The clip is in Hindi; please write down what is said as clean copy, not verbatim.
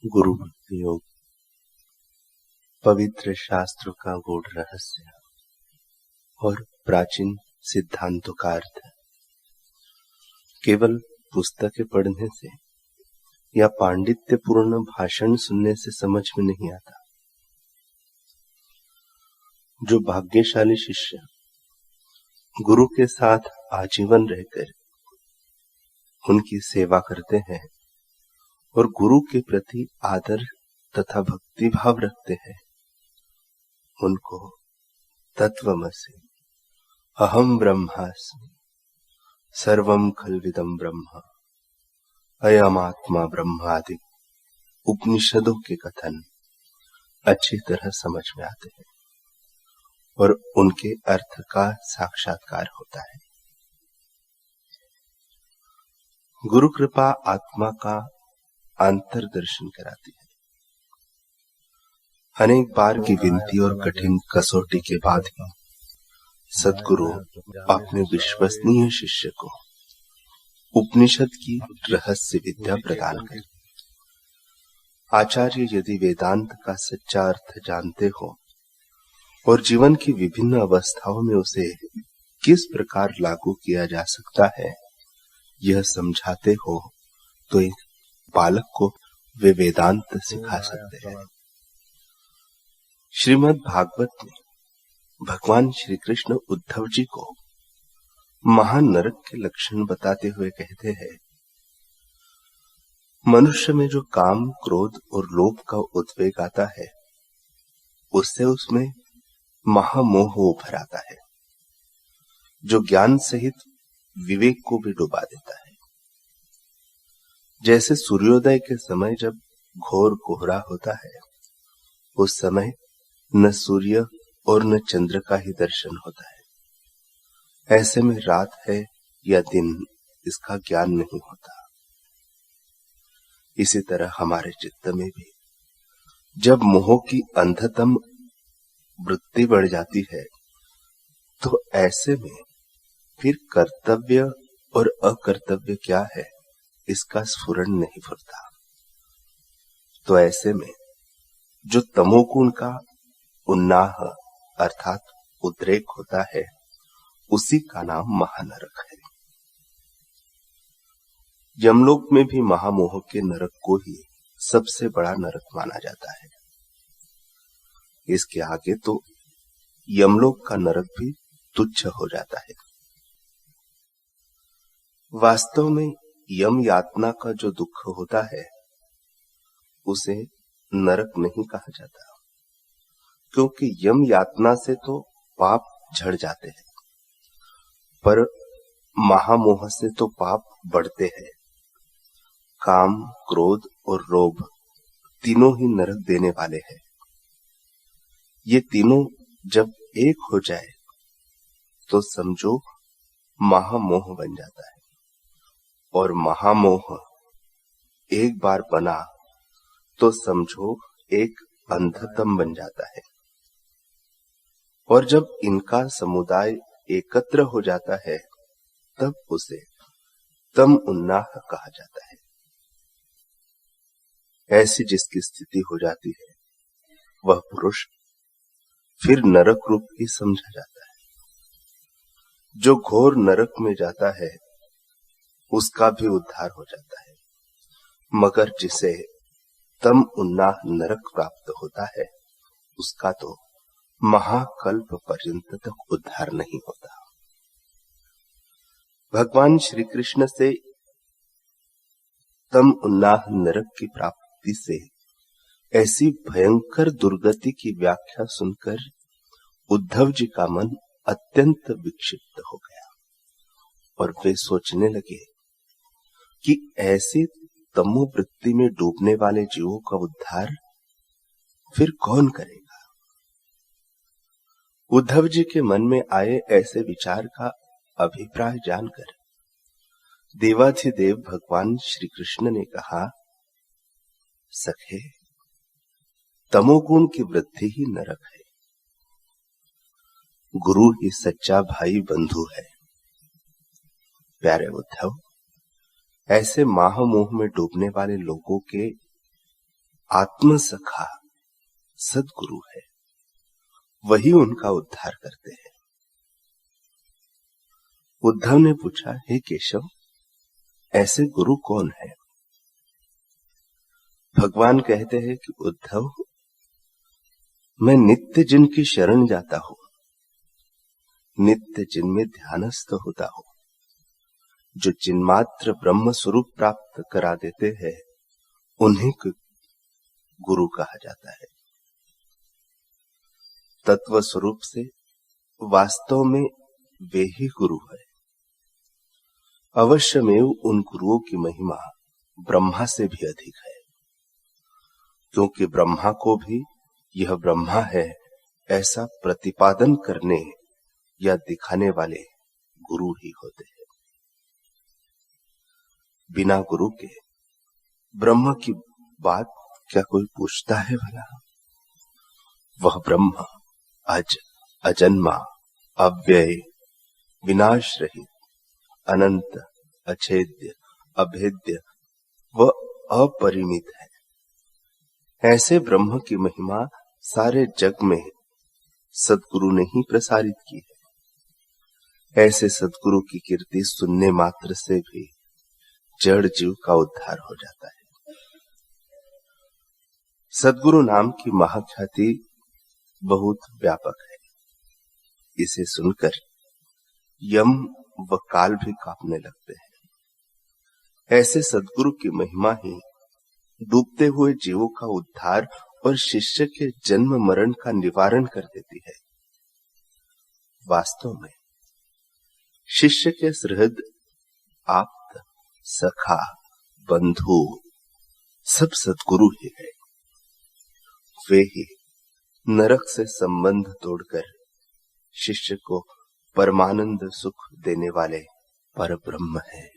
गुरु भक्ति योग पवित्र शास्त्रों का गूढ़ रहस्य और प्राचीन सिद्धांतों का अर्थ केवल पुस्तकें पढ़ने से या पांडित्यपूर्ण भाषण सुनने से समझ में नहीं आता। जो भाग्यशाली शिष्य गुरु के साथ आजीवन रहकर उनकी सेवा करते हैं और गुरु के प्रति आदर तथा भक्ति भाव रखते हैं, उनको तत्वमसि अहम ब्रह्मास्मि सर्वम खल्विदम ब्रह्म अयम आत्मा ब्रह्म आदि उपनिषदों के कथन अच्छी तरह समझ में आते हैं और उनके अर्थ का साक्षात्कार होता है। गुरु कृपा आत्मा का अंतर्दर्शन कराती है। अनेक बार की विनती और कठिन कसौटी के बाद ही सद्गुरु अपने विश्वसनीय शिष्य को उपनिषद की रहस्य विद्या प्रदान कर। आचार्य यदि वेदांत का सच्चा अर्थ जानते हो और जीवन की विभिन्न अवस्थाओं में उसे किस प्रकार लागू किया जा सकता है यह समझाते हो तो एक बालक को वे वेदांत सिखा सकते हैं। श्रीमद् भागवत में भगवान श्री कृष्ण उद्धव जी को महानरक के लक्षण बताते हुए कहते हैं, मनुष्य में जो काम, क्रोध और लोभ का उद्वेग आता है उससे उसमें महामोह उभर आता है, जो ज्ञान सहित विवेक को भी डुबा देता है। जैसे सूर्योदय के समय जब घोर कोहरा होता है, उस समय न सूर्य और न चंद्र का ही दर्शन होता है। ऐसे में रात है या दिन इसका ज्ञान नहीं होता। इसी तरह हमारे चित्त में भी जब मोह की अंधतम वृत्ति बढ़ जाती है तो ऐसे में फिर कर्तव्य और अकर्तव्य क्या है इसका स्फुरण नहीं फुरता। तो ऐसे में जो तमोगुण का उन्नाह अर्थात उद्रेक होता है उसी का नाम महानरक है। यमलोक में भी महामोह के नरक को ही सबसे बड़ा नरक माना जाता है। इसके आगे तो यमलोक का नरक भी तुच्छ हो जाता है। वास्तव में यम यातना का जो दुख होता है उसे नरक नहीं कहा जाता, क्योंकि यम यातना से तो पाप झड़ जाते हैं, पर महामोह से तो पाप बढ़ते हैं। काम, क्रोध और लोभ तीनों ही नरक देने वाले हैं। ये तीनों जब एक हो जाए तो समझो महामोह बन जाता है, और महामोह एक बार बना तो समझो एक अंधतम बन जाता है। और जब इनका समुदाय एकत्र हो जाता है तब उसे तम उन्नाह कहा जाता है। ऐसी जिसकी स्थिति हो जाती है वह पुरुष फिर नरक रूप ही समझा जाता है। जो घोर नरक में जाता है उसका भी उद्धार हो जाता है, मगर जिसे तम उन्नाह नरक प्राप्त होता है उसका तो महाकल्प पर्यंत तक उद्धार नहीं होता। भगवान श्री कृष्ण से तम उन्नाह नरक की प्राप्ति से ऐसी भयंकर दुर्गति की व्याख्या सुनकर उद्धव जी का मन अत्यंत विक्षिप्त हो गया और वे सोचने लगे कि ऐसे तमो वृत्ति में डूबने वाले जीवों का उद्धार फिर कौन करेगा। उद्धव जी के मन में आए ऐसे विचार का अभिप्राय जानकर देवाधिदेव भगवान श्री कृष्ण ने कहा, सखे, तमोगुण की वृद्धि ही नरक है। गुरु ही सच्चा भाई बंधु है। प्यारे उद्धव, ऐसे महामोह में डूबने वाले लोगों के आत्मसखा सद्गुरु है, वही उनका उद्धार करते हैं। उद्धव ने पूछा, हे केशव, ऐसे गुरु कौन है? भगवान कहते हैं कि उद्धव, मैं नित्य जिनकी शरण जाता हूं, नित्य जिनमें ध्यानस्थ होता हूं, जो चिन्मात्र ब्रह्म स्वरूप प्राप्त करा देते हैं, उन्हीं को गुरु कहा जाता है। तत्व स्वरूप से वास्तव में वे ही गुरु है। अवश्यमेव उन गुरुओं की महिमा ब्रह्मा से भी अधिक है, क्योंकि ब्रह्मा को भी यह ब्रह्मा है ऐसा प्रतिपादन करने या दिखाने वाले गुरु ही होते हैं। बिना गुरु के ब्रह्म की बात क्या कोई पूछता है भला? वह ब्रह्म अज, अजन्मा, अव्यय, विनाश रहित, अनंत, अछेद्य, अभेद्य व अपरिमित है। ऐसे ब्रह्म की महिमा सारे जग में सद्गुरु ने ही प्रसारित की है। ऐसे सद्गुरु की कीर्ति सुनने मात्र से भी जड़ जीव का उद्धार हो जाता है। सद्गुरु नाम की महाख्याति बहुत व्यापक है। इसे सुनकर यम व काल भी कांपने लगते हैं। ऐसे सद्गुरु की महिमा ही डूबते हुए जीवों का उद्धार और शिष्य के जन्म मरण का निवारण कर देती है। वास्तव में शिष्य के सहृद, आप्त, सखा, बंधु सब सद्गुरु ही है। वे ही नरक से संबंध तोड़कर शिष्य को परमानंद सुख देने वाले परब्रह्म है।